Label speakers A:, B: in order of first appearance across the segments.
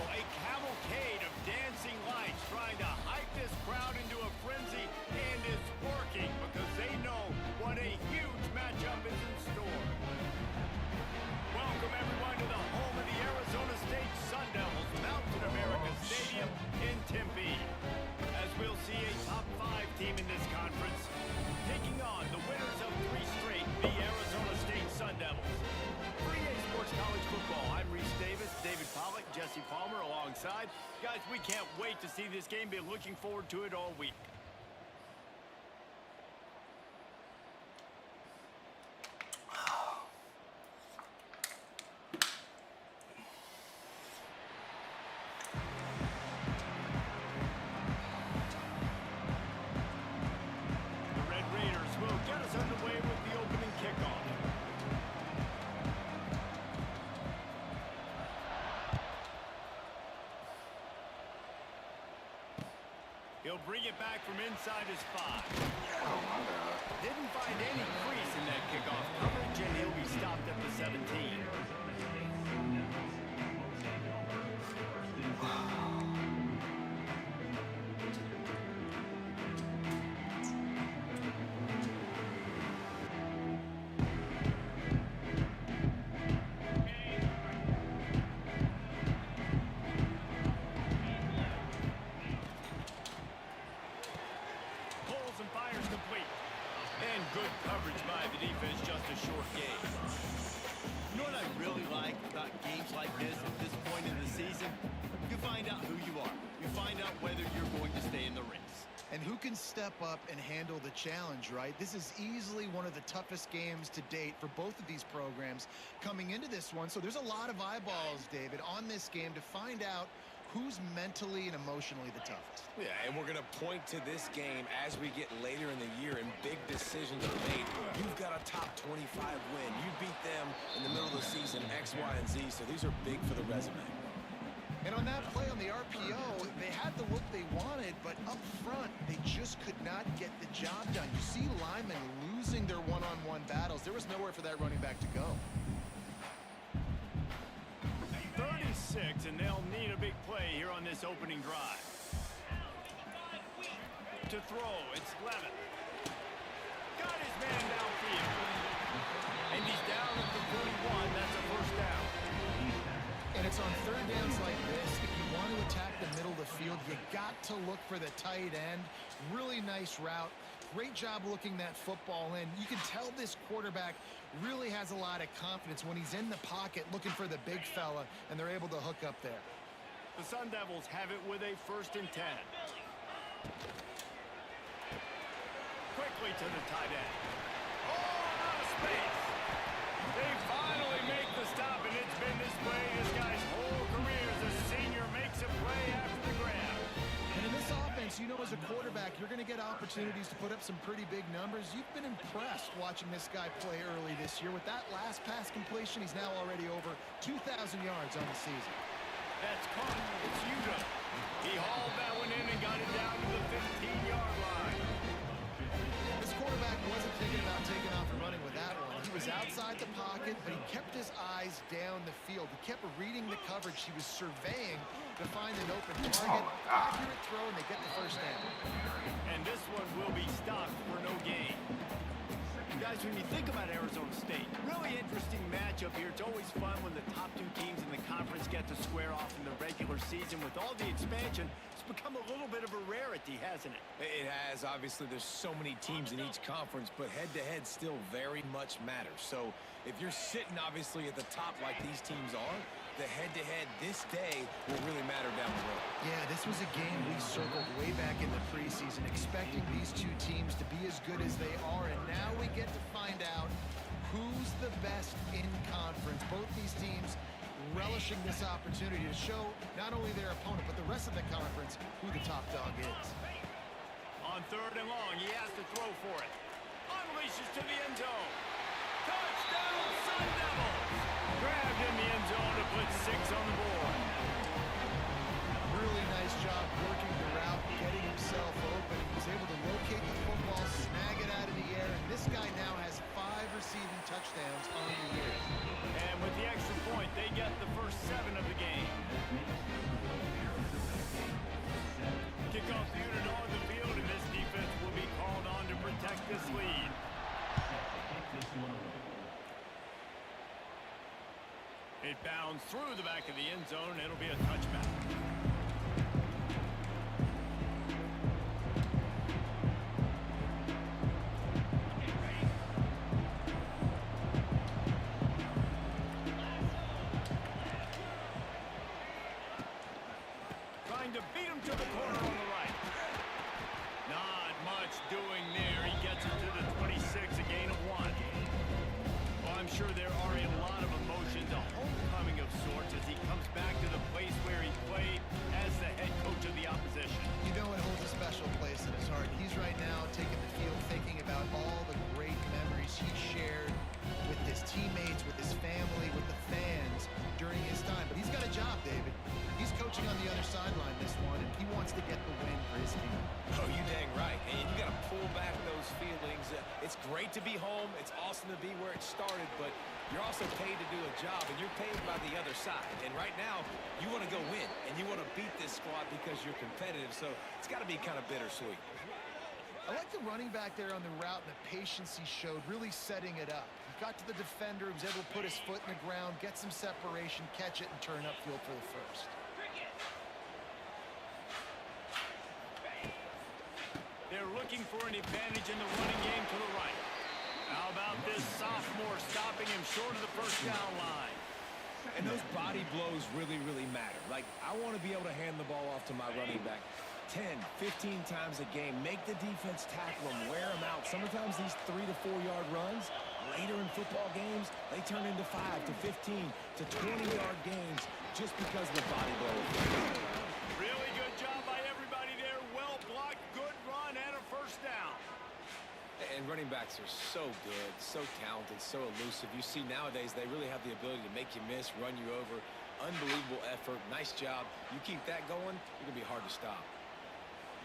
A: a cavalcade of dancing lights trying to hype this crowd into a frenzy, and it's working because they know what a huge matchup is in store. Welcome everyone to the home of the Arizona State Sun Devils, Mountain America Stadium in Tempe. As we'll see a top 5 team in this conference taking on the winners of 3 straight, the Arizona State Sun Devils. For EA Sports College Football, I'm Reese Davis, David Pollack, Jesse Palmer alongside. Guys, we can't wait to see this game. Been looking forward to it all week. He'll bring it back from inside his 5. Didn't find any crease in that kickoff coverage, and he'll be stopped at the 17. Good coverage by the defense, just a short game. You know what I really like about games like this at this point in the season? You find out who you are. You find out whether you're going to stay in the race.
B: And who can step up and handle the challenge, right? This is easily one of the toughest games to date for both of these programs coming into this one. So there's a lot of eyeballs, David, on this game to find out who's mentally and emotionally the toughest.
C: Yeah, and we're going to point to this game as we get later in the year and big decisions are made. You've got a top 25 win. You beat them in the middle of the season, X, Y, and Z, so these are big for the resume.
B: And on that play on the RPO, they had the look they wanted, but up front, they just could not get the job done. You see linemen losing their one-on-one battles. There was nowhere for that running back to go.
A: 36, and they'll need a big play here on this opening drive. To throw, it's Levin. Got his man downfield. And he's down at the 41. That's a first down.
B: And it's on third downs like this. If you want to attack the middle of the field, you got to look for the tight end. Really nice route. Great job looking that football in. You can tell this quarterback really has a lot of confidence when he's in the pocket looking for the big fella, and they're able to hook up there.
A: The Sun Devils have it with a 1st and 10. Quickly to the tight end. Oh, out of space. They finally make the stop, and it's been this way this guy's whole career as a senior makes a play after the grab.
B: And in this offense, you know, as a quarterback, you're going to get opportunities to put up some pretty big numbers. You've been impressed watching this guy play early this year. With that last pass completion, he's now already over 2,000 yards on the season.
A: That's caught. It's Yuta. He hauled that one in and got it down to the 15-yard line.
B: This quarterback wasn't thinking about taking off and running with that one. He was outside the pocket, but he kept his eyes down the field. He kept reading the coverage. He was surveying to find an open target. Accurate throw, and they get the first down.
A: And this one will be stopped for no gain. Guys, when you think about Arizona State, really interesting matchup here. It's always fun when the top 2 teams in the conference get to square off in the regular season. With all the expansion, it's become a little bit of a rarity, hasn't it?
C: It has. Obviously, there's so many teams in each conference, but head-to-head still very much matters. So if you're sitting, obviously, at the top like these teams are, the head-to-head this day will really matter down the road.
B: Yeah, this was a game we circled way back in the preseason, expecting these 2 teams to be as good as they are, and now we get to find out who's the best in conference. Both these teams relishing this opportunity to show not only their opponent, but the rest of the conference who the top dog is.
A: On 3rd and long, he has to throw for it. Unleashes to the end zone. Touchdown, Sun Devils! Grabbed in the end zone to put 6 on the board.
B: Really nice job working the route, getting himself open. He was able to locate the football, snag it out of the air, and this guy now has 5 receiving touchdowns on the year.
A: And with the extra point, they get the first 7 of the game. end zone. It'll be a touchback. Trying to beat him to the corner on the right. Not much doing there. He gets it to the 26, a gain of 1. Well, I'm sure there are a lot of emotions, a homecoming of sorts, as he comes back to the place where he played as the head coach of the opposition.
B: You know it holds a special place in his heart. He's right now taking the field thinking about all the great memories he shared with his teammates, with his family, with the fans during his time. But he's got a job, David. He's coaching on the other sideline this one, and he wants to get the win for his team.
C: Oh, you dang right. And you got to pull back those feelings. It's great to be home. It's awesome to be where it started, but you're also paid to do a job, and you're paid by the other side. And right now, you want to go win, and you want to beat this squad because you're competitive, so it's got to be kind of bittersweet.
B: I like the running back there on the route and the patience he showed, really setting it up. He got to the defender, he was able to put his foot in the ground, get some separation, catch it, and turn upfield for the first.
A: They're looking for an advantage in the running game to the right. How about this sophomore stopping him short of the first down line?
C: And those body blows really, really matter. Like, I want to be able to hand the ball off to my running back 10, 15 times a game. Make the defense tackle him, wear him out. Sometimes these 3 to 4 yard runs, later in football games, they turn into 5 to 15 to 20 yard gains just because of the body blow.
A: Really good job by everybody there. Well blocked, good run, and a first down.
C: And running backs are so good, so talented, so elusive. You see nowadays they really have the ability to make you miss, run you over. Unbelievable effort. Nice job. You keep that going, you're going to be hard to stop.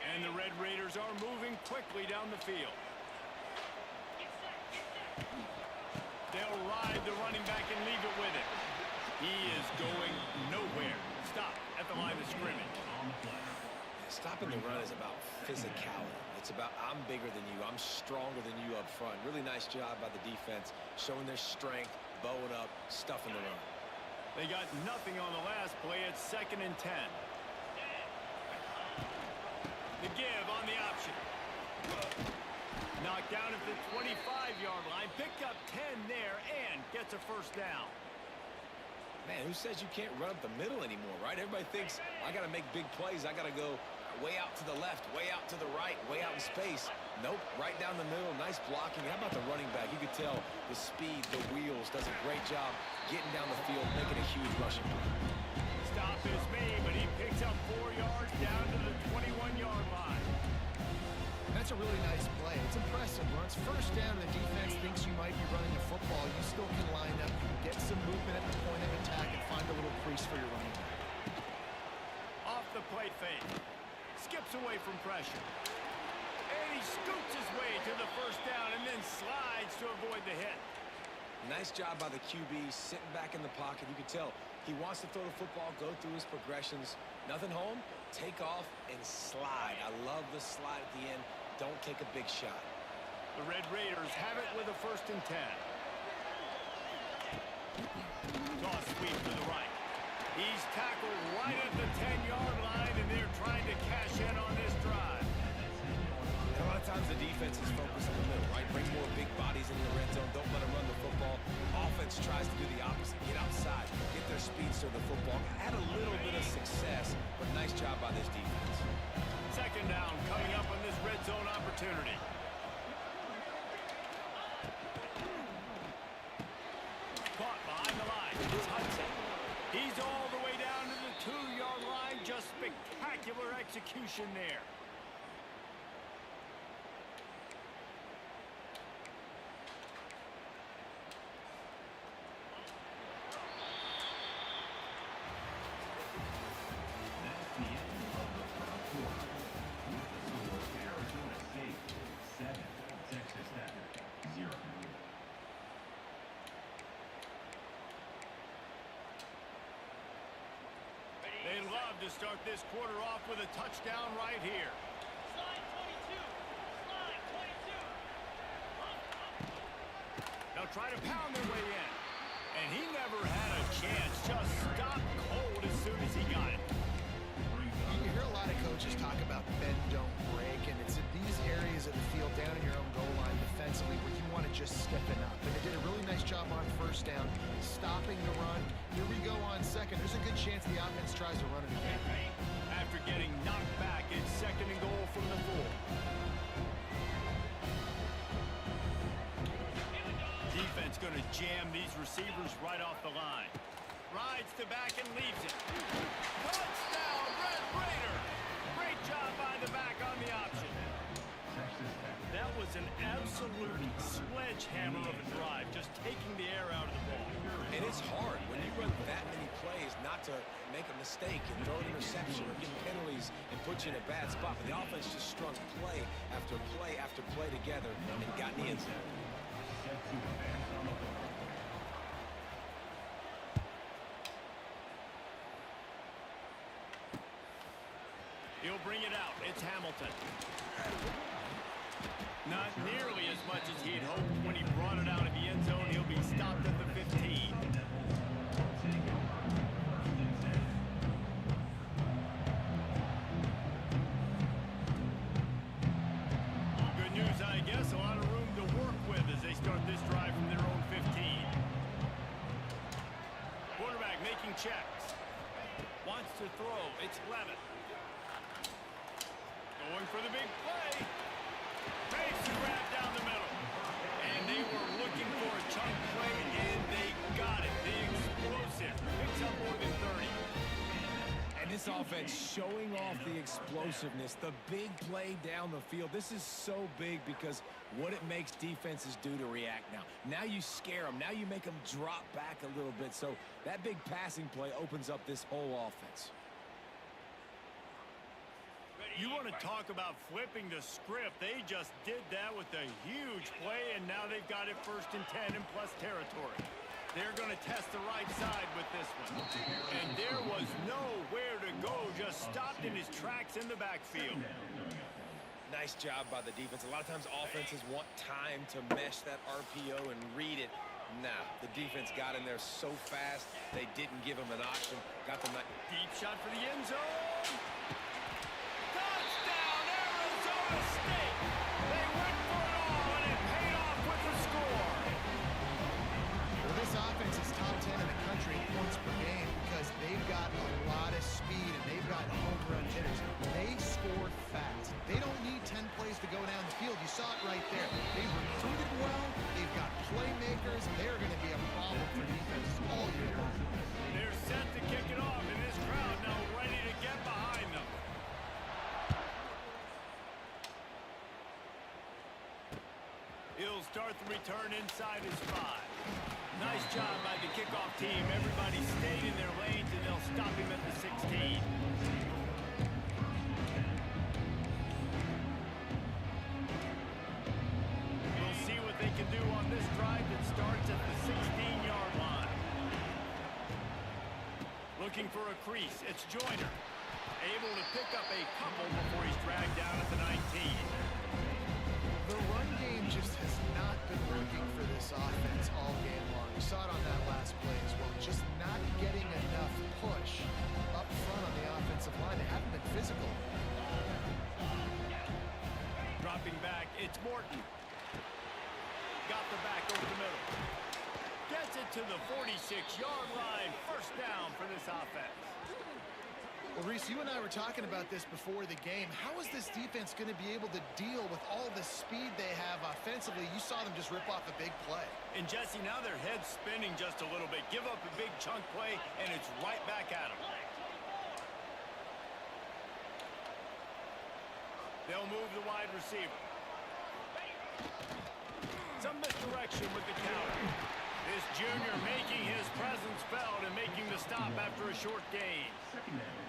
A: And the Red Raiders are moving quickly down the field. They'll ride the running back and leave it with him. He is going nowhere. Stop at the line of scrimmage.
C: Stopping the run is about physicality. It's about I'm bigger than you. I'm stronger than you up front. Really nice job by the defense, showing their strength, bowing up, stuffing the run.
A: They got nothing on the last play. It's 2nd and 10. The give on the option. Knocked down at the 25-yard line. Picked up 10 there and gets a first down.
C: Man, who says you can't run up the middle anymore, right? Everybody thinks, I got to make big plays. I got to go way out to the left, way out to the right, way out in space. Nope, right down the middle. Nice blocking. How about the running back? You could tell the speed, the wheels, does a great job getting down the field, making a huge rushing play.
A: Stop is made, but he picks up 4 yards down to the 21-yard line.
B: That's a really nice play. It's impressive. When it's first down and the defense thinks you might be running a football, you still can line up, get some movement at the point of attack, and find a little crease for your running back.
A: Off the plate fake. Skips away from pressure. And he scoots his way to the first down and then slides to avoid the hit.
C: Nice job by the QB, sitting back in the pocket. You can tell he wants to throw the football, go through his progressions. Nothing home, take off, and slide. I love the slide at the end. Don't take a big shot.
A: The Red Raiders have it with a 1st and 10. Toss sweep to the right. He's tackled right at the 10-yard line, and they're trying to cash in on this drive.
C: And a lot of times the defense is focused in the middle, right? Bring more big bodies into the red zone. Don't let them run the football. Offense tries to do the opposite. Get outside. Get their speedster the football. Had a little bit of success, but nice job by this defense.
A: 2nd down coming up on this red zone opportunity. Caught behind the line. It's Hudson. He's all the way down to the 2-yard line. Just spectacular execution there. They love to start this quarter off with a touchdown right here.
D: Slide 22. Slide 22.
A: They'll try to pound their way in. And he never had a chance. Just stopped cold as soon as he got it.
B: You hear a lot of coaches talk about bend, don't break, and it's in these areas of the field down in your own goal line defensively where you want to just stiffen up. And they did a really nice job on first down, stopping the run. Here we go on second. There's a good chance the offense tries to run it again.
A: After getting knocked back, it's second and goal from the 4. Defense going to jam these receivers right off the line. Rides to back and leaves it. Touchdown, Red Raider! Great job by the back on the option. That was an absolute sledgehammer of a drive, just taking the air out of the ball.
C: And it's hard when you run that many plays not to make a mistake and throw an interception or get penalties and put you in a bad spot. But the offense just strung play after play after play together and got in the end zone.
A: He'll bring it out. It's Hamilton. Not nearly as much as he'd hoped when he brought it out of the end zone. He'll be stopped at the 15. Good news, I guess. A lot of room to work with as they start this drive from their own 15. Quarterback making checks. Wants to throw. It's Levitt. Going for the big play. Makes the grab down the middle. And they were looking for a chunk play, and they got it. The explosive picks up more than 30.
C: And this offense showing off the explosiveness, the big play down the field. This is so big because what it makes defenses do to react now. Now you scare them. Now you make them drop back a little bit. So that big passing play opens up this whole offense.
A: You want to talk about flipping the script. They just did that with a huge play, and now they've got it 1st and 10 in plus territory. They're going to test the right side with this one. And there was nowhere to go, just stopped in his tracks in the backfield.
C: Nice job by the defense. A lot of times offenses want time to mesh that RPO and read it. Nah, the defense got in there so fast, they didn't give him an option. Got the
A: deep shot for the end zone. Touchdown, Arizona State. They went for it all, and it paid off with the score.
B: Well, this offense is top 10 in the country in points per game because they've got a lot of speed and they've got home run hitters. They score fast. They don't need 10 plays to go down the field. You saw it right there. They've recruited well. They've got playmakers. They're going to be a problem for defense all year.
A: They're set to kick it off, and this crowd now ready to get behind them. He'll start the return inside his 5. Nice job by the kickoff team. Everybody stayed in their lanes, and they'll stop him at the 16. We'll see what they can do on this drive that starts at the 16-yard line. Looking for a crease. It's Joyner. Able to pick up a couple before he's dragged down at the 19.
B: The run game just has not been working for this offense all game long. We saw it on that last play as well. Just not getting enough push up front on the offensive line. They haven't been physical.
A: Dropping back, it's Morton. Got the back over the middle. Gets it to the 46-yard line. First down for this offense.
B: Well, Reese, you and I were talking about this before the game. How is this defense going to be able to deal with all the speed they have offensively? You saw them just rip off a big play.
A: And, Jesse, now their head's spinning just a little bit. Give up a big chunk play, and it's right back at them. They'll move the wide receiver. Some misdirection with the counter. This junior making his presence felt and making the stop after a short gain.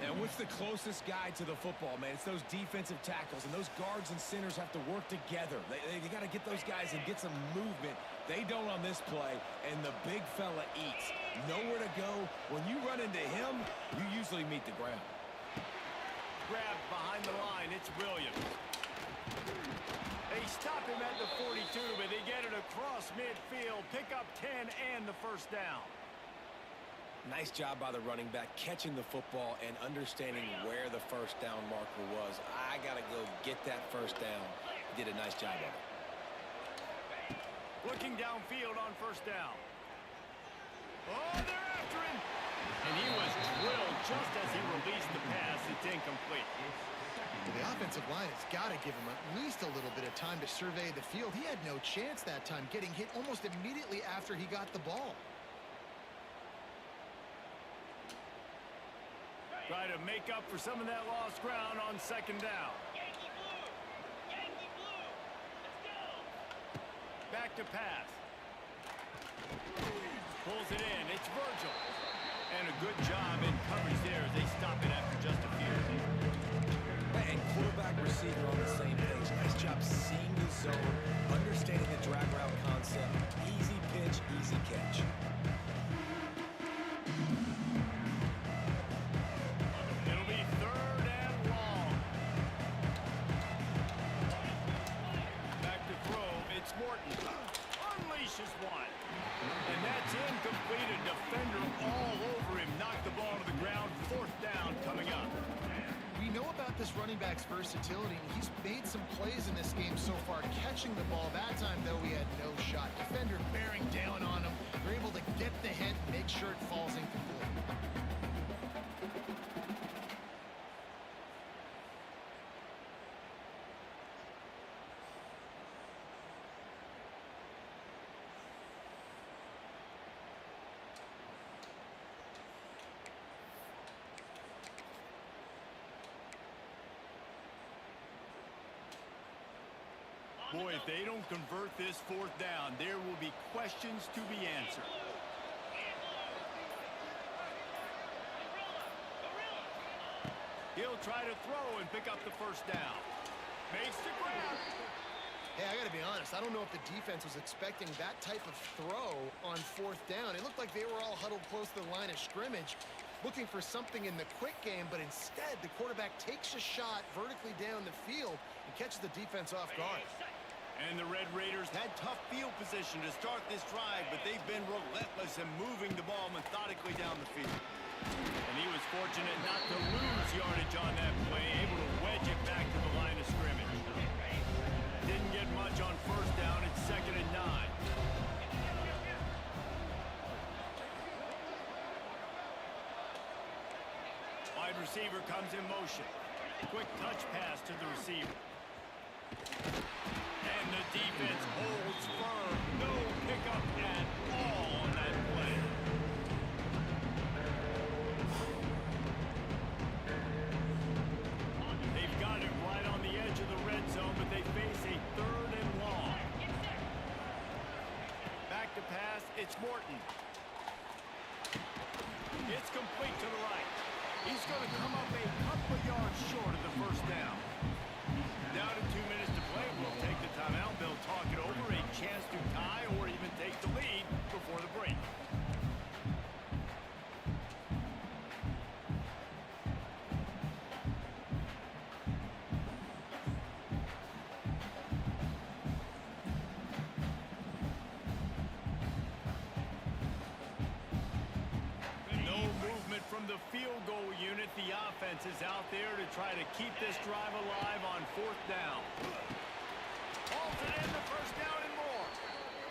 C: And what's the closest guy to the football, man? It's those defensive tackles, and those guards and centers have to work together. They got to get those guys and get some movement. They don't on this play, and the big fella eats. Nowhere to go. When you run into him, you usually meet the ground.
A: Grabbed behind the line, it's Williams. They stop him at the 42, but they get it across midfield, pick up 10 and the first down.
C: Nice job by the running back, catching the football and understanding where the first down marker was. I got to go get that first down. He did a nice job of it.
A: Looking downfield on first down. Oh, they're after him. And he was drilled just as he released the pass. It's incomplete.
B: The offensive line has got to give him at least a little bit of time to survey the field. He had no chance that time, getting hit almost immediately after he got the ball.
A: Try to make up for some of that lost ground on second down.
D: Yankee blue! Yankee blue! Let's go!
A: Back to pass. Pulls it in. It's Virgil. And a good job in coverage there as they stop it after just a few.
C: And quarterback receiver on the same page. Nice job seeing the zone, understanding the drag route concept. Easy pitch, easy catch.
A: It'll be third and long. Back to throw. It's Morton. Unleashes one. And that's incomplete. A defender all over him. Knocked the ball to the ground. Fourth down coming up.
B: We know about this running back's versatility, and he's made some plays in this game so far, catching the ball. That time, though, he had no shot. Defender bearing down on him. They're able to get the hit, make sure it falls incomplete.
A: Boy, if they don't convert this fourth down, there will be questions to be answered. He'll try to throw and pick up the first down. Makes the grab.
B: Hey, I got to be honest. I don't know if the defense was expecting that type of throw on fourth down. It looked like they were all huddled close to the line of scrimmage, looking for something in the quick game, but instead the quarterback takes a shot vertically down the field and catches the defense off guard.
A: And the Red Raiders had tough field position to start this drive, but they've been relentless in moving the ball methodically down the field. And he was fortunate not to lose yardage on that play, able to wedge it back to the line of scrimmage. Didn't get much on first down. It's 2nd and 9. Wide receiver comes in motion. Quick touch pass to the receiver. And the defense holds firm. No pickup at all on that play. They've got it right on the edge of the red zone, but they face a 3rd and long. Back to pass. It's Morton. It's complete to the right. He's going to come up a couple of yards short of the first down. Down to 2 minutes to play. We'll take the timeout. They'll talk it over. A chance to tie or even take the lead before the break. No movement from the field goal unit. The offense is out there to try to keep this drive alive on fourth down. Holds it in, the first down and more.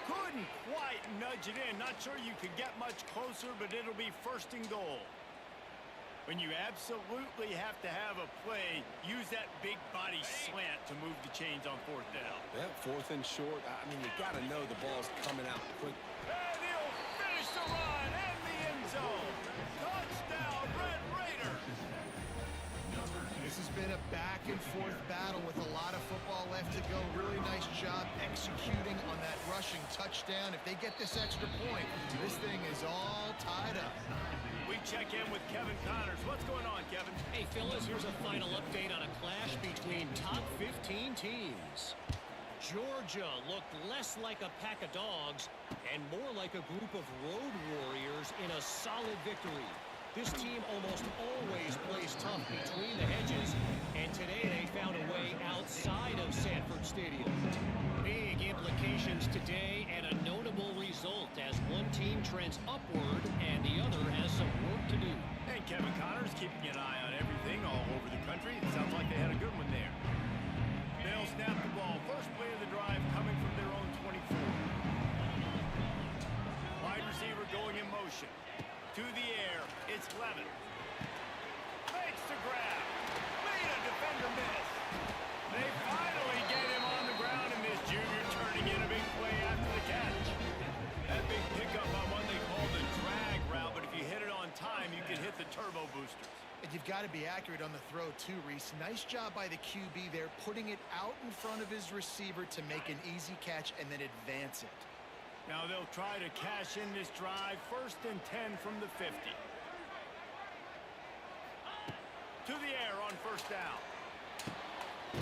A: Couldn't quite nudge it in. Not sure you could get much closer, but it'll be 1st and goal. When you absolutely have to have a play, use that big body slant to move the chains on fourth down.
C: Yeah, 4th and short. I mean, you got to know the ball's coming out quick.
A: And he'll finish the run and the end zone. Touchdown, Red Raiders.
B: This has been a back-and-forth battle with a lot of football left to go. Really nice job executing on that rushing touchdown. If they get this extra point, this thing is all tied up.
A: We check in with Kevin Connors. What's going on, Kevin?
E: Hey, fellas, here's a final update on a clash between top 15 teams. Georgia looked less like a pack of dogs and more like a group of road warriors in a solid victory. This team almost always plays tough between the hedges, and today they found a way outside of Sanford Stadium. Big implications today and a notable result as one team trends upward and the other has some
B: And you've got to be accurate on the throw too, Reese. Nice job by the QB there, putting it out in front of his receiver to make an easy catch and then advance it.
A: Now they'll try to cash in this drive. 1st and 10 from the 50. To the air on 1st down.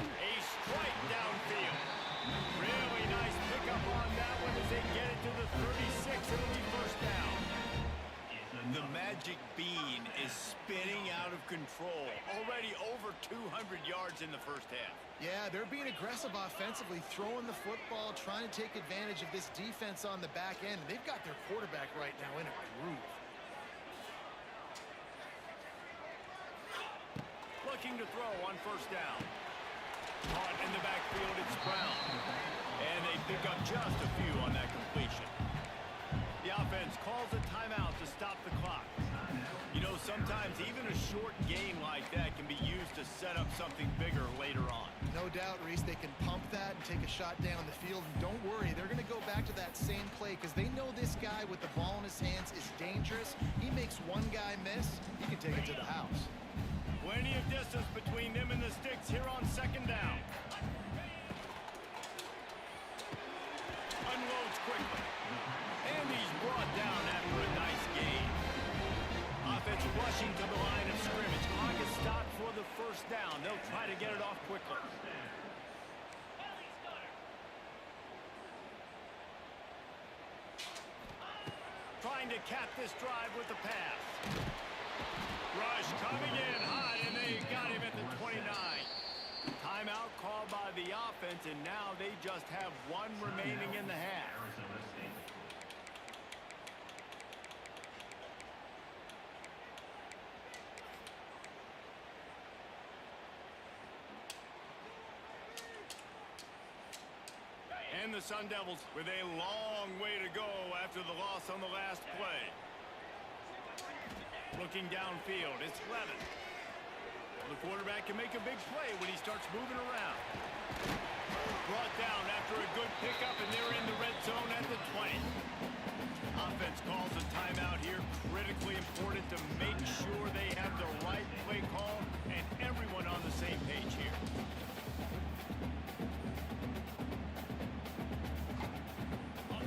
A: A strike downfield. Really nice pickup on that one as they get it to the 36. It'll be 1st down. The magic bean is spinning out of control. Already over 200 yards in the 1st half.
B: Yeah, they're being aggressive offensively, throwing the football, trying to take advantage of this defense on the back end. They've got their quarterback right now in a groove.
A: Looking to throw on 1st down. Caught in the backfield, it's Brown. And they pick up just a few on that completion. The offense calls a timeout to stop the clock. You know, sometimes even a short game like that can be used to set up something bigger later on.
B: No doubt, Reese, they can pump that and take a shot down the field. And don't worry, they're going to go back to that same play because they know this guy with the ball in his hands is dangerous. He makes one guy miss, he can take it to the house.
A: Plenty of distance between them and the sticks here on 2nd down. Unloads quickly. And he's brought down after a nice gain. Offense rushing to the line of scrimmage. Clock is stopped for the 1st down. They'll try to get it off quickly. Trying to cap this drive with the pass. Rush coming in hot, and they got him at the 29. Timeout called by the offense, and now they just have one remaining in the half. And the Sun Devils with a long way to go after the loss on the last play. Looking downfield, it's Levin. The quarterback can make a big play when he starts moving around. Brought down after a good pickup, and they're in the red zone at the 20. Offense calls a timeout here. Critically important to make sure they have the right play call and everyone on the same page here.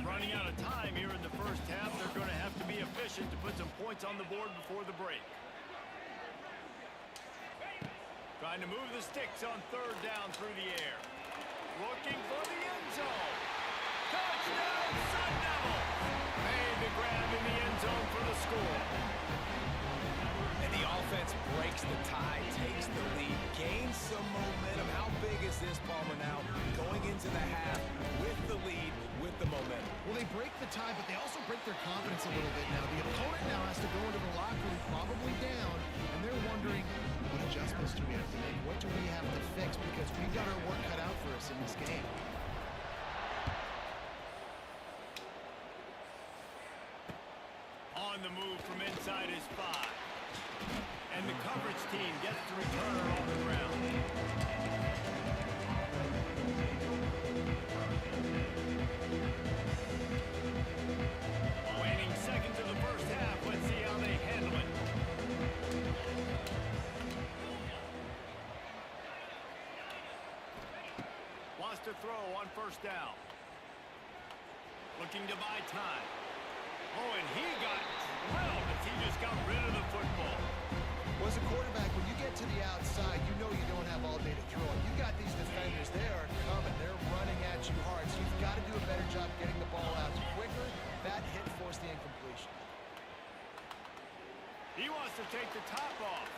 A: Running out of time here in the 1st half. They're going to have to be efficient to put some points on the board before the break. Trying to move the sticks on 3rd down through the air. Looking for the end zone. Touchdown, Sun Devils! Made the grab in the end zone for the score.
C: And the offense breaks the tie, takes the lead, gains some momentum. How big is this, Palmer, now? Going into the half with the lead, with the momentum.
B: Well, they break the tie, but they also break their confidence a little bit now. The opponent now has to go into the locker room probably down, and they're wondering, what adjustments do we have to make? What do we have to fix? Because we've got our work cut out for us in this game.
A: On the move from inside his 5. And the coverage team gets the returner off the ground. Waning seconds of the 1st half. Let's see how they handle it. Wants to throw on 1st down. Looking to buy time. Oh, and he got drilled as he just got rid of the football.
B: Well, as a quarterback, when you get to the outside, you know you don't have all day to throw it. You got these defenders, they are coming. They're running at you hard, so you've got to do a better job getting the ball out quicker. That hit forced the incompletion.
A: He wants to take the top off.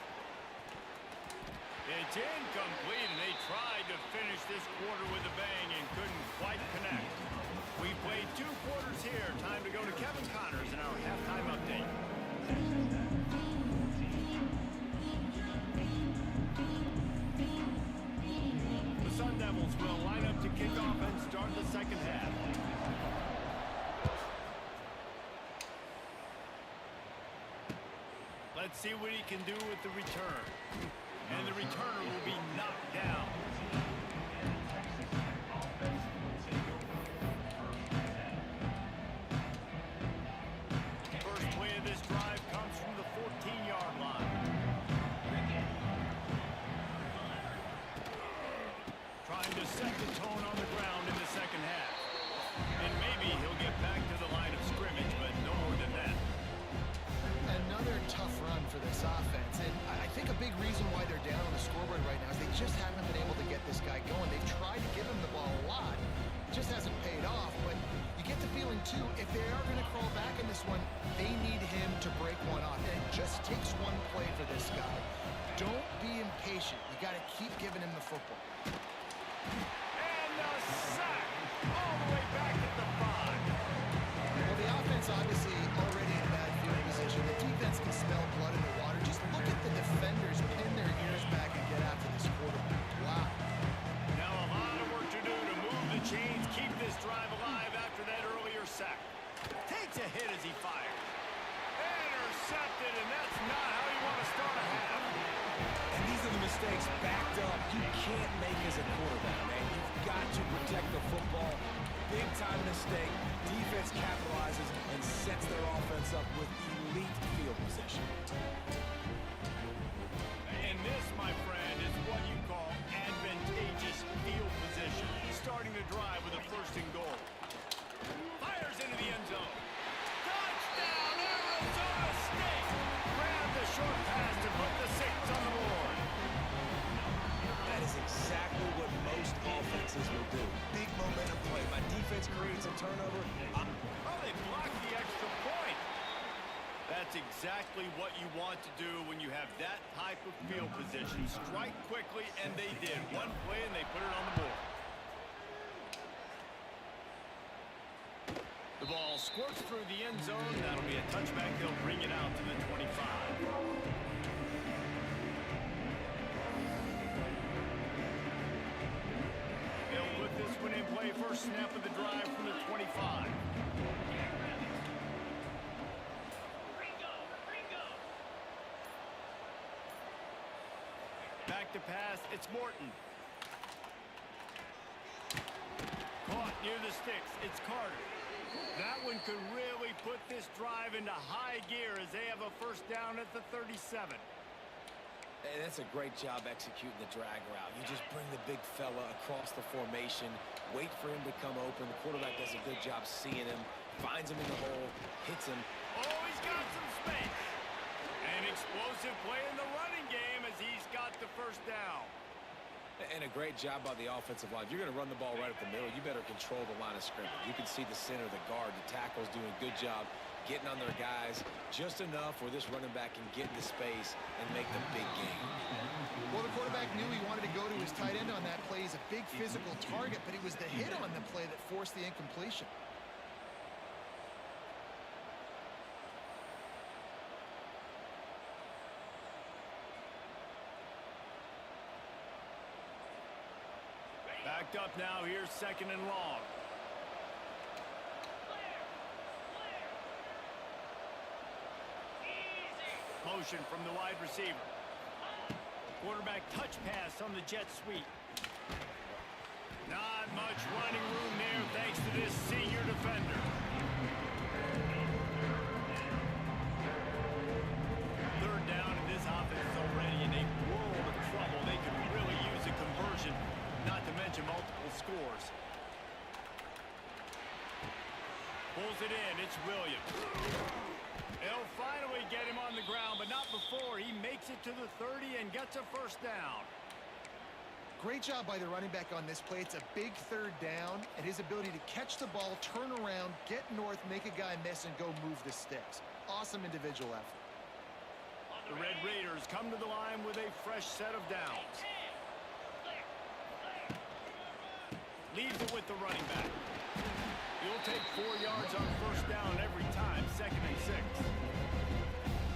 A: It's incomplete, and they tried to finish this quarter with a bang and couldn't quite connect. We played 2 quarters here. Time to go to Kevin Connors in our halftime update. The Sun Devils will line up to kick off and start the 2nd half. Let's see what he can do with the return. And the returner will be knocked down. First play of this drive comes from the 14-yard line.
B: too, if they are going to crawl back in this one, they need him to break one off. And it just takes one play for this guy. Don't be impatient. You got to keep giving him the football.
A: And a sack all the way back at the 5.
B: Well, the offense obviously already in bad field position. The defense can smell blood in the water. Just look at the defenders pin their ears back and get after this quarterback. Wow.
A: Now a lot of work to do to move the chains, keep this drive alive after that earlier sack. Takes a hit as he fires. Intercepted, and that's not how you want to start a half.
C: And these are the mistakes backed up you can't make as a quarterback, man. You've got to protect the football. Big time mistake. Defense capitalizes and sets their offense up with elite field position.
A: And this, my friend, is what you call advantageous field position. Starting to drive with a first and goal. Fires into the end zone. Touchdown, Arizona State! Grab the short pass to put the 6 on the board.
C: That is exactly what most offenses will do. Big momentum play. My defense creates a turnover.
A: Oh, they blocked the extra point. That's exactly what you want to do when you have that type of field position. Strike quickly, and they did. One play, and they put it on the board. The ball squirts through the end zone. That'll be a touchback. They'll bring it out to the 25. They'll put this one in play. First snap of the drive from the 25. Back to pass. It's Morton. Caught near the sticks. It's Carter. That one could really put this drive into high gear as they have a first down at the 37.
C: Hey, that's a great job executing the drag route. You just bring the big fella across the formation, wait for him to come open. The quarterback does a good job seeing him, finds him in the hole, hits him.
A: Oh, he's got some space. An explosive play in the running game as he's got the first down.
C: And a great job by the offensive line. If you're going to run the ball right up the middle, you better control the line of scrimmage. You can see the center, the guard, the tackles doing a good job getting on their guys just enough where this running back can get into space and make the big game.
B: Well, the quarterback knew he wanted to go to his tight end on that play. He's a big physical target, but it was the hit on the play that forced the incompletion.
A: Backed up now. Here's second and long. Motion from the wide receiver. Quarterback touch pass on the jet sweep. Not much running room there thanks to this senior defender. Third down, and this offense is already in a world of trouble. They could really use a conversion, not to mention multiple scores. Pulls it in. It's Williams. They'll finally get him on the ground, but not before he makes it to the 30 and gets a first down.
B: Great job by the running back on this play. It's a big third down, and his ability to catch the ball, turn around, get north, make a guy miss, and go move the sticks. Awesome individual effort.
A: The Red Raiders come to the line with a fresh set of downs. Leaves it with the running back. He'll take 4 yards on first down every time, second and 6.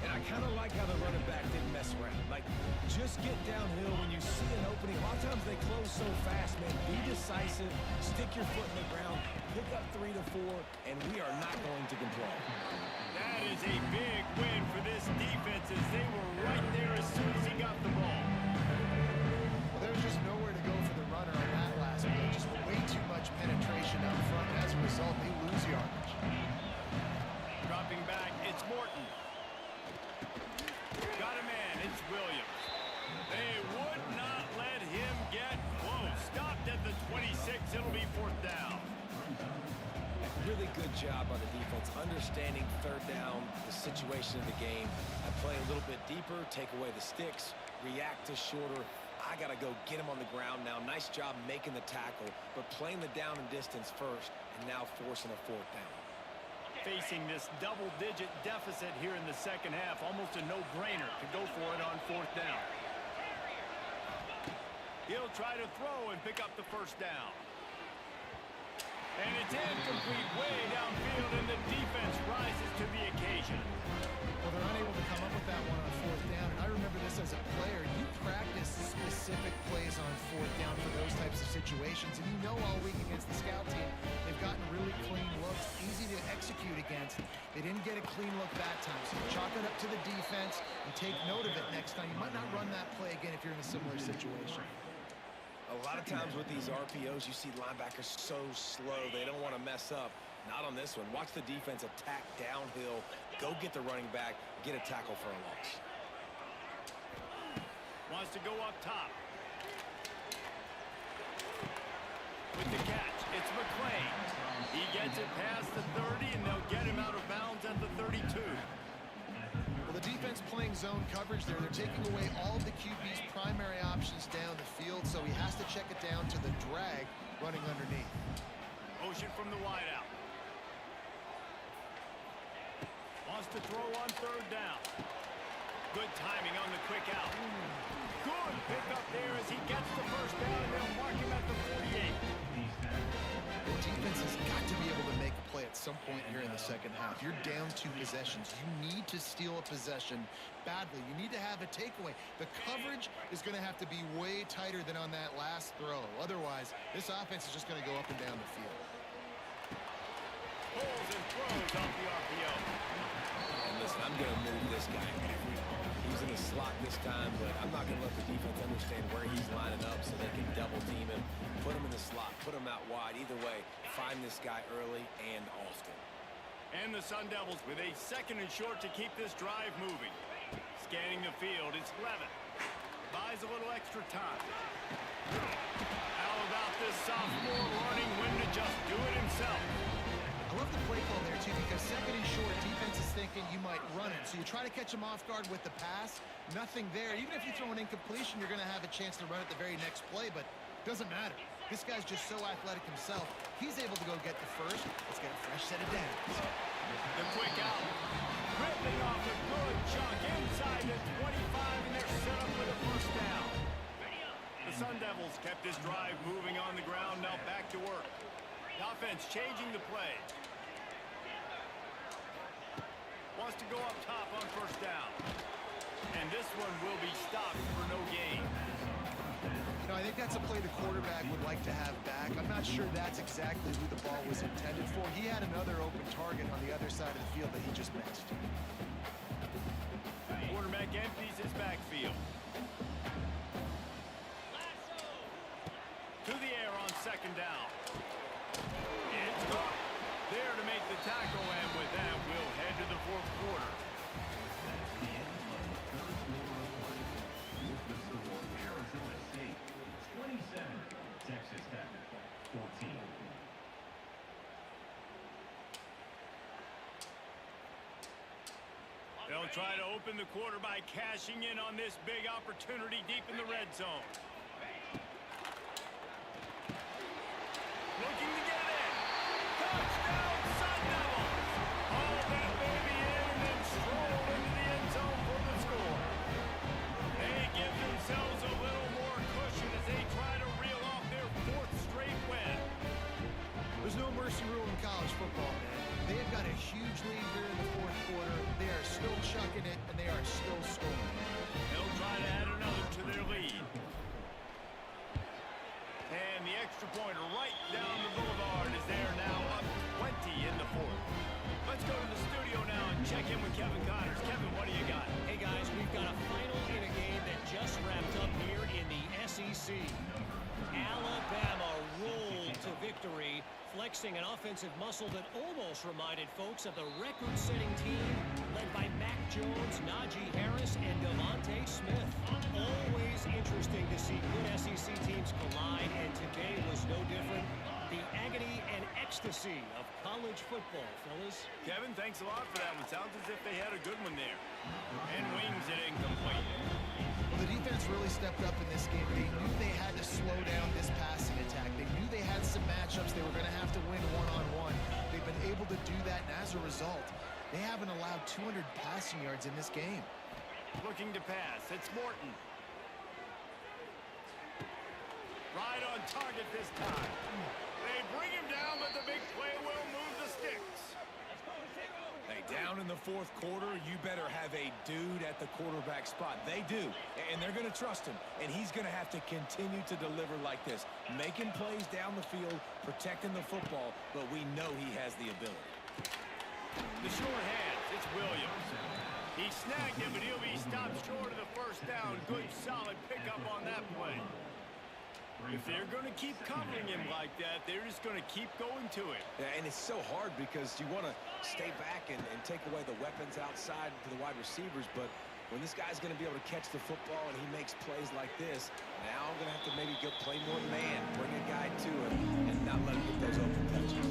C: And I kind of like how the running back didn't mess around. Like, just get downhill when you see an opening. A lot of times they close so fast, man. Be decisive, stick your foot in the ground, pick up 3 to 4, and we are not going to complain.
A: That is a big win for this defense as they were right there as soon as he got the ball.
B: Well, there's just nowhere to go for the runner on that last play. Just way too much penetration up front. As a result, they lose yardage.
A: Dropping back, it's Morton. Got a man, it's Williams. They would not let him get close. Stopped at the 26, it'll be fourth down.
C: Really good job by the defense, understanding third down, the situation of the game. I play a little bit deeper, take away the sticks, react to shorter. I got to go get him on the ground now. Nice job making the tackle, but playing the down and distance first, and now forcing a fourth down.
A: facing this double-digit deficit here in the second half. Almost a no-brainer to go for it on fourth down. He'll try to throw and pick up the first down. And it's incomplete way downfield, and the defense rises to the occasion.
B: Well, they're unable to come up with that one on fourth down. And I remember this as a player. You practice specific plays on fourth down for those types of situations. And you know all week against the scout team, they've gotten really clean looks, easy to execute against. They didn't get a clean look that time. So you chalk it up to the defense and take note of it next time. You might not run that play again if you're in a similar situation.
C: A lot of times with these RPOs, you see linebackers so slow. They don't want to mess up. Not on this one. Watch the defense attack downhill. Go get the running back. Get a tackle for a loss.
A: Wants to go up top. With the catch, it's McClain. He gets it past the 30, and they'll get him out of bounds at the 32.
B: Well, the defense playing zone coverage there. They're taking away all of the QB's primary options down the field, so he has to check it down to the drag running underneath.
A: Motion from the wideout. Wants to throw on third down. Good timing on the quick out. Good pickup there as he gets the first down, and they'll mark him at the 48.
B: The defense has got to be able to make a play at some point here in the second half. You're down 2 possessions. You need to steal a possession badly. You need to have a takeaway. The coverage is going to have to be way tighter than on that last throw. Otherwise, this offense is just going to go up and down the field.
A: Pulls and throws off the RPO.
C: And listen, I'm going to move this guy every time. He's in the slot this time, but I'm not going to let the defense understand where he's lining up so they can double team him. Put him in the slot, put him out wide. Either way, find this guy early and often.
A: And the Sun Devils with a second and short to keep this drive moving. Scanning the field, it's Levin. Buys a little extra time. How about this sophomore learning when to just do it himself?
B: I love the play call there, too, because second and short, defense is thinking you might run it. So you try to catch him off guard with the pass. Nothing there. Even if you throw an incompletion, you're going to have a chance to run it the very next play, but it doesn't matter. This guy's just so athletic himself. He's able to go get the first. Let's get a fresh set of downs.
A: The quick out. Ripping off a good chunk inside the 25, and they're set up for the first down. The Sun Devils kept this drive moving on the ground. Now back to work. The offense changing the play. Wants to go up top on first down. And this one will be stopped for no gain.
B: You know, I think that's a play the quarterback would like to have back. I'm not sure that's exactly who the ball was intended for. He had another open target on the other side of the field that he just missed.
A: Quarterback empties his backfield. To the air on second down. It's caught. There to make the tackle, and with that, we'll head to the fourth quarter.
F: Arizona State 27, Texas Tech 14.
A: They'll try to open the quarter by cashing in on this big opportunity deep in the red zone. Looking to get it in. Touchdown, Sun Devils! Haul that baby in and then stroll into the end zone for the score. They give themselves a little more cushion as they try to reel off their 4th straight win.
B: There's no mercy rule in college football, man. They have got a huge lead here in the fourth quarter. They are still chucking it, and they are still scoring.
A: They'll try to add another to their lead. And the extra point right down the boulevard is there now, up 20 in the fourth. Let's go to the studio now and check in with Kevin Connors. Kevin, what do you got?
E: Hey, guys, we've got a final in a game that just wrapped up here in the SEC. Alabama rolled to victory, flexing an offensive muscle that almost reminded folks of the record-setting team led by Mac Jones, Najee Harris, and Devontae Smith. Always interesting to see good SEC teams collide, and today was no different. The agony and ecstasy of college football, fellas.
A: Kevin, thanks a lot for that one. Sounds as if they had a good one there. And wings it incomplete.
B: Well, the defense defense really stepped up in this game. They knew they had to slow down this passing attack. They knew they had some matchups they were going to have to win one-on-one. They've been able to do that, and as a result, they haven't allowed 200 passing yards in this game.
A: Looking to pass. It's Morton. Right on target this time. They bring him down, but the big play will move the sticks.
C: Hey, down in the fourth quarter, you better have a dude at the quarterback spot. They do, and they're going to trust him, and he's going to have to continue to deliver like this, making plays down the field, protecting the football, but we know he has the ability.
A: The short hands, it's Williams. He snagged him, but he'll be stopped short of the first down. Good, solid pickup on that play. If they're going to keep covering him like that, they're just going to keep going to it.
C: Yeah, and it's so hard because you want to stay back and take away the weapons outside to the wide receivers, but when this guy's going to be able to catch the football and he makes plays like this, now I'm going to have to maybe go play more man, bring a guy to him, and not let him get those open touches.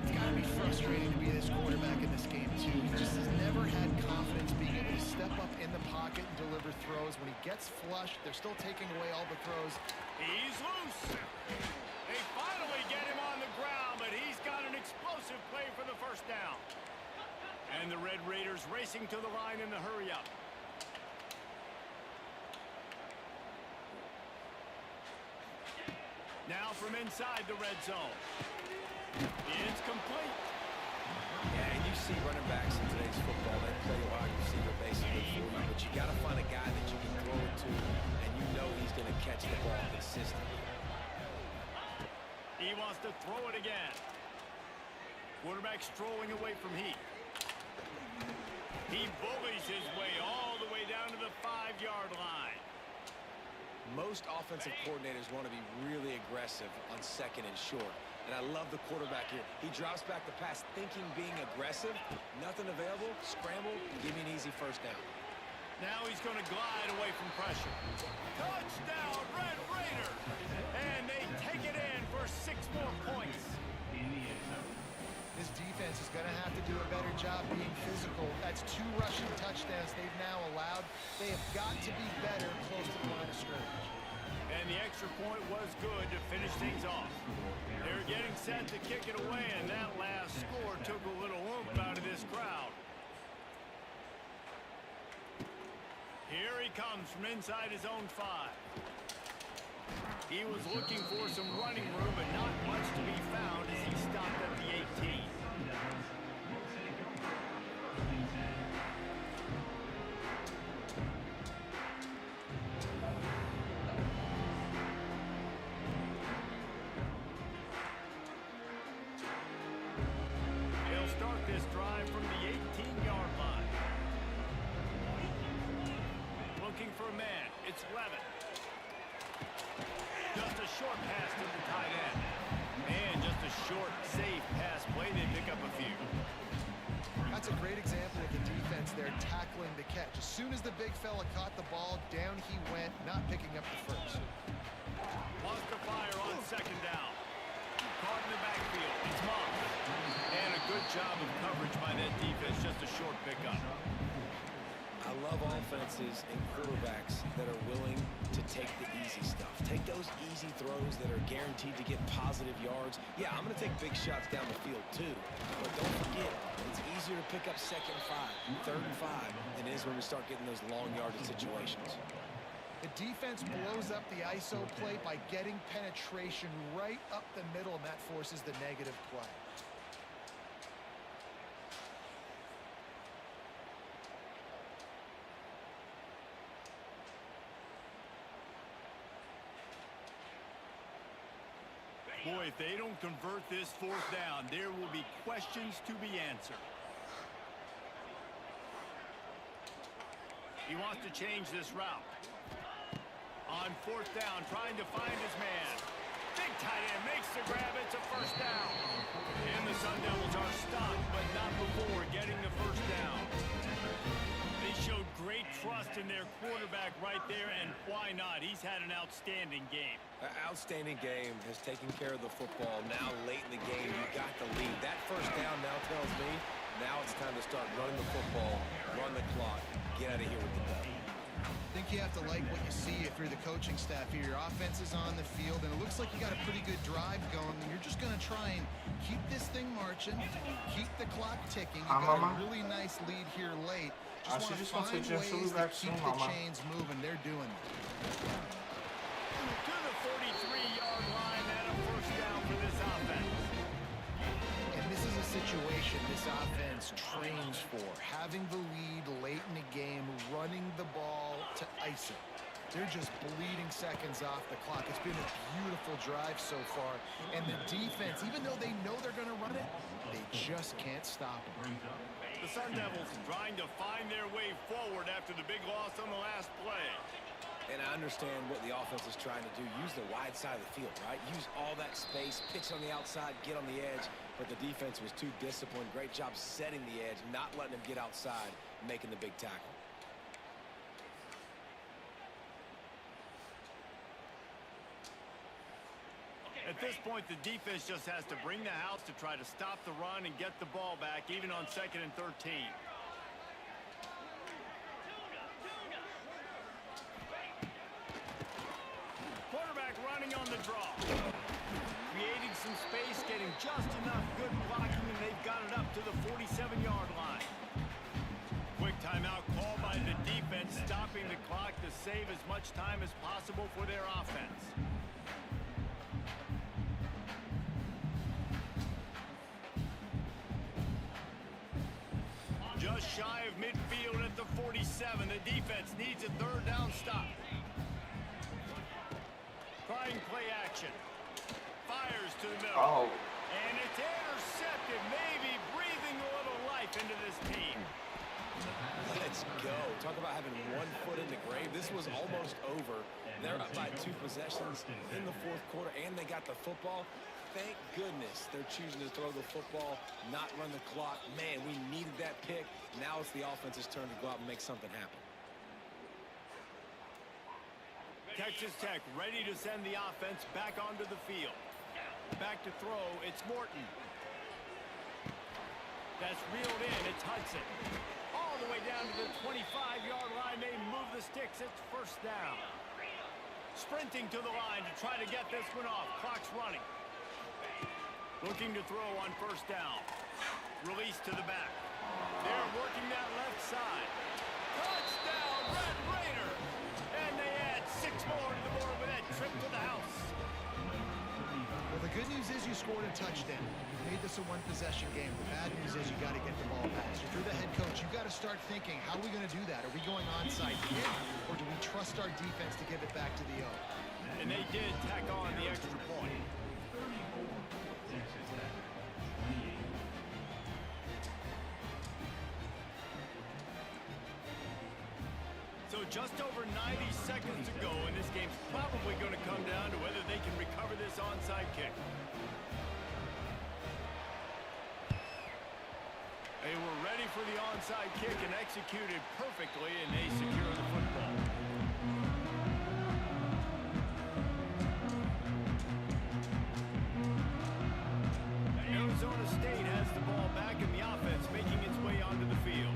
B: It's got to be frustrating to be this quarterback in this game, too. He just has never had confidence being able to step up in the pocket and deliver throws. When he gets flushed, they're still taking away all the throws.
A: He's loose. They finally get him on the ground, but he's got an explosive play for the first down. And the Red Raiders racing to the line in the hurry-up. Now from inside the red zone. It's complete.
C: Yeah, and you see running backs in today's football, they play wide receiver basically for you, but you got to find a guy that you can throw it to, and you know he's going to catch the ball consistently.
A: He wants to throw it again. Quarterback strolling away from Heath. He bullies his way all the way down to the 5-yard line.
C: Most offensive coordinators want to be really aggressive on second and short. And I love the quarterback here. He drops back the pass thinking being aggressive. Nothing available. Scramble. Give me an easy first down.
A: Now he's going to glide away from pressure. Touchdown, Red Raiders! And they take it in for 6 more points.
B: This defense is going to have to do a better job being physical. That's 2 rushing touchdowns they've now allowed. They have got to be better close to the line of scrimmage.
A: And the extra point was good to finish things off. They're getting set to kick it away, and that last score took a little oomph out of this crowd. Here he comes from inside his own 5. He was looking for some running room, but not much to be found as he stopped at the 18. He'll start this drive from the 18-yard line. Looking for a man. It's Levin. Just a short pass to the tight end. And just a short, safe pass play. They pick up a few.
B: That's a great example of the defense there tackling the catch. As soon as the big fella caught the ball, down he went, not picking up the first.
A: Wants to fire on second down. Caught in the backfield. It's Moss. And a good job of coverage by that defense. Just a short pickup.
C: I love offenses and quarterbacks that are willing to take the easy stuff. Take those easy throws that are guaranteed to get positive yards. Yeah, I'm going to take big shots down the field too. But don't forget, it's easier to pick up 2nd and 5, 3rd and 5 than it is when we start getting those long yardage situations.
B: The defense blows up the ISO play by getting penetration right up the middle, and that forces the negative play.
A: Boy, if they don't convert this 4th down, there will be questions to be answered. He wants to change this route. On 4th down, trying to find his man. Big tight end makes the grab. It's a first down. And the Sun Devils are stopped, but not before getting the first down. They showed great trust in their quarterback right there, and why not? He's had an outstanding game.
C: Outstanding game, has taken care of the football. Now late in the game, you got the lead. That first down now tells me now it's time to start running the football, run the clock, get out of here with the dub.
B: I think you have to like what you see if you're the coaching staff here. Your offense is on the field, and it looks like you got a pretty good drive going. And you're just going to try and keep this thing marching, keep the clock ticking. You got a really nice lead here late. Just want to find ways to keep the chains moving. They're doing it.
A: To the 43-yard line and a first down for this offense.
B: And this is a situation this offense trains for. Having the lead late in the game, running the ball to ice it. They're just bleeding seconds off the clock. It's been a beautiful drive so far. And the defense, even though they know they're going to run it, they just can't stop it.
A: The Sun Devils trying to find their way forward after the big loss on the last play.
C: And I understand what the offense is trying to do. Use the wide side of the field, right? Use all that space, pitch on the outside, get on the edge. But the defense was too disciplined. Great job setting the edge, not letting them get outside, making the big tackle.
A: At this point, the defense just has to bring the house to try to stop the run and get the ball back, even on 2nd and 13. Quarterback running on the draw. Creating some space, getting just enough good blocking, and they've got it up to the 47-yard line. Quick timeout called by the defense, stopping the clock to save as much time as possible for their offense. Just shy of midfield at the 47. The defense needs a third down stop. Trying play action. Fires to the middle. And it's intercepted. Maybe breathing a little life into this team.
C: Let's go. Talk about having one foot in the grave. This was almost over. They're up by 2 possessions in the 4th quarter, and they got the football. Thank goodness they're choosing to throw the football, not run the clock. Man, we needed that pick. Now it's the offense's turn to go out and make something happen.
A: Texas Tech ready to send the offense back onto the field. Back to throw, it's Morton. That's reeled in, it's Hudson. All the way down to the 25-yard line, they move the sticks, it's first down. Sprinting to the line to try to get this one off, clock's running. Looking to throw on first down. Release to the back. They're working that left side. Touchdown, Red Raider! And they add 6 more to the board with that trip to the house.
B: Well, the good news is you scored a touchdown. You made this a one-possession game. The bad news is you got to get the ball back. So if you're the head coach, you got to start thinking, how are we going to do that? Are we going onside kick, or do we trust our defense to give it back to the O?
A: And they did tack on the extra point.
F: Texas Tech, 28.
A: So just over 90 seconds to go, and this game's probably going to come down to whether they can recover this onside kick. They were ready for the onside kick and executed perfectly, and they secure the football. Arizona State has the ball back in the offense, making its way onto the field.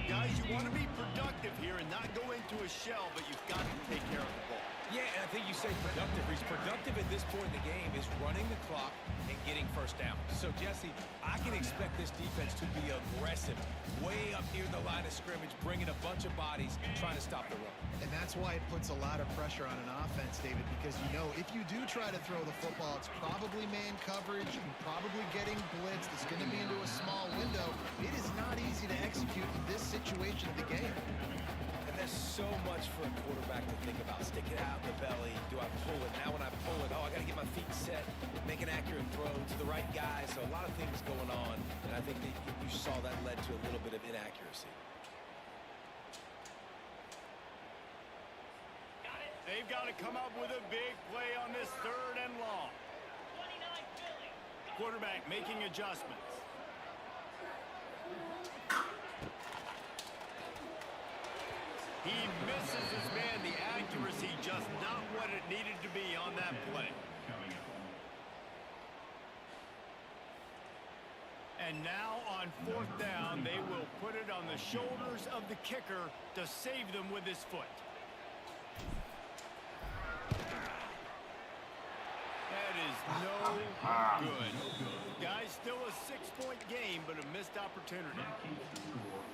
A: Guys, you want to be productive here and not go into a shell, but you've got to take care of the ball.
C: Yeah, and I think you say productive. He's productive at this point in the game is running the clock and getting first down. So, Jesse, I can expect this defense to be aggressive, way up near the line of scrimmage, bringing a bunch of bodies, trying to stop the run.
B: And that's why it puts a lot of pressure on an offense, David, because you know if you do try to throw the football, it's probably man coverage, and probably getting blitzed. It's going to be into a small window. It is not easy to execute in this situation of the game.
C: And there's so much for a quarterback to think about. Stick it out in the belly. Do I pull it? Now when I pull it, oh, I got to get my feet set, make an accurate throw to the right guy. So a lot of things going on, and I think that you saw that led to a little bit of inaccuracy.
A: They've got to come up with a big play on this 3rd and long.
D: 29 Philly.
A: Quarterback making adjustments. He misses his man. The accuracy just not what it needed to be on that play.
F: Coming up.
A: And And now on fourth down, they will put it on the shoulders of the kicker to save them with his foot. That is no good. Guys, still a 6-point game, but a missed opportunity.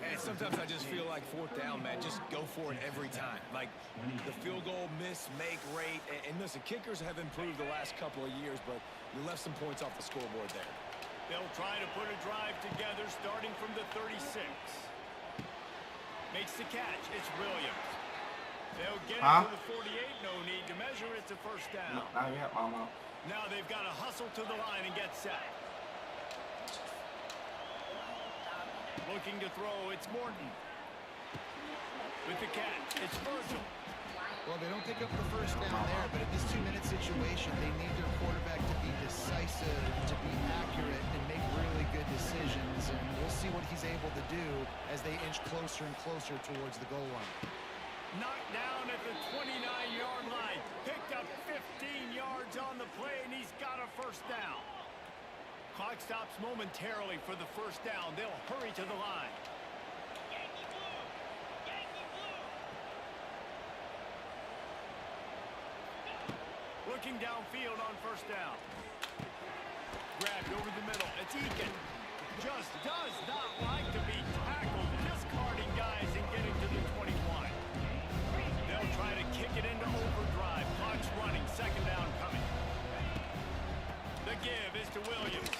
C: And sometimes I just feel like fourth down, man, just go for it every time. Like the field goal miss, make rate. And listen, kickers have improved the last couple of years, but you left some points off the scoreboard there.
A: They'll try to put a drive together starting from the 36. Makes the catch. It's Williams. They'll get it to the 48. No need to measure. It's a first down. Now they've got to hustle to the line and get set. Looking to throw. It's Morton. With the catch. It's Virgil.
B: Well, they don't pick up the first down there, but in this 2-minute situation, they need their quarterback to be decisive, to be accurate, and make really good decisions. And we'll see what he's able to do as they inch closer and closer towards the goal line.
A: Knocked down at the 29-yard line. Picked up 15 yards on the play, and he's got a first down. Clock stops momentarily for the first down. They'll hurry to the line.
D: Yankee blue! Yankee blue!
A: Looking downfield on first down. Grabbed over the middle. It's Eakin. Just does not like to be tackled. Discarding guys and getting to the 21. They'll try to kick it into overdrive. Clock's running. Second down coming. The give is to Williams.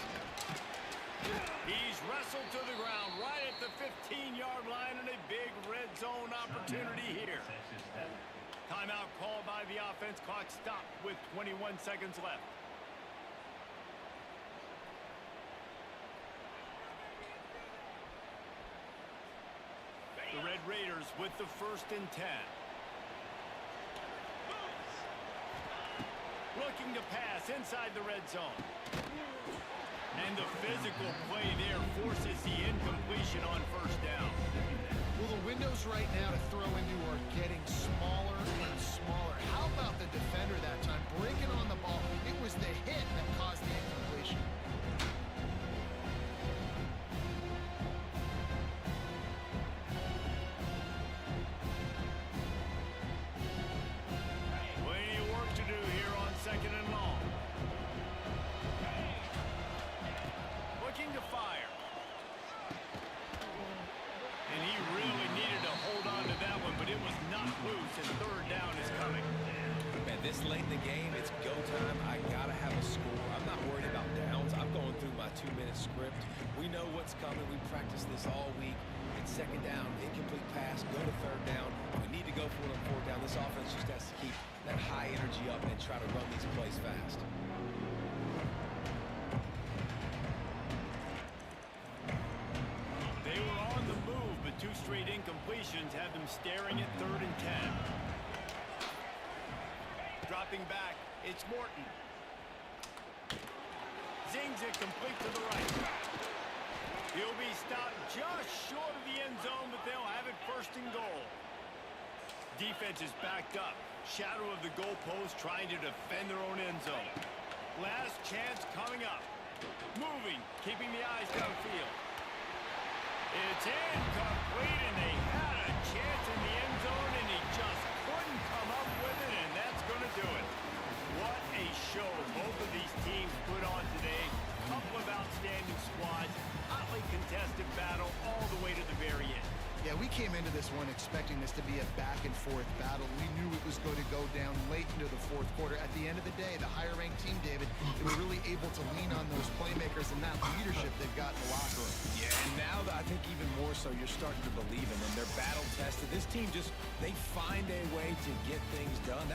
A: He's wrestled to the ground right at the 15-yard line, and a big red zone opportunity here. Timeout called by the offense. Clock stopped with 21 seconds left. The Red Raiders with the 1st and 10. Looking to pass inside the red zone. And the physical play there forces the incompletion on first down.
B: Well, the windows right now to throw into are getting smaller and smaller. How about the defender that time breaking on the ball? It was the hit that caused the incompletion.
A: Plenty of work to do here on second and long. Looking to fire. And he really needed to hold on to that one, but it was not loose, and third down is coming.
C: Man, this late in the game, it's go time. I got to have a score. I'm not worried about downs. I'm going through my 2-minute script. We know what's coming. We practiced this all week. It's second down, incomplete pass, go to third down. We need to go for it on fourth down. This offense just has to keep that high energy up and try to run these plays fast.
A: They were on the move, but 2 straight incompletions have them staring at 3rd and 10. Dropping back, it's Morton. Zings it complete to the right. He'll be stopped just short of the end zone, but they'll have it 1st and goal. Defense is backed up. Shadow of the goalpost trying to defend their own end zone. Last chance coming up. Moving, keeping the eyes downfield. It's incomplete, and they had a chance in the end zone, and he just couldn't come up with it, and that's going to do it. What a show both of these teams put on today. Couple of outstanding squads. Hotly contested battle all the way to the very end.
B: Yeah, we came into this one expecting this to be a back-and-forth battle. We knew it was going to go down late into the 4th quarter. At the end of the day, the higher-ranked team, David, they were really able to lean on those playmakers and that leadership they've got in the locker room.
C: Yeah, and now I think even more so, you're starting to believe in them. They're battle-tested. This team just, they find a way to get things done. That's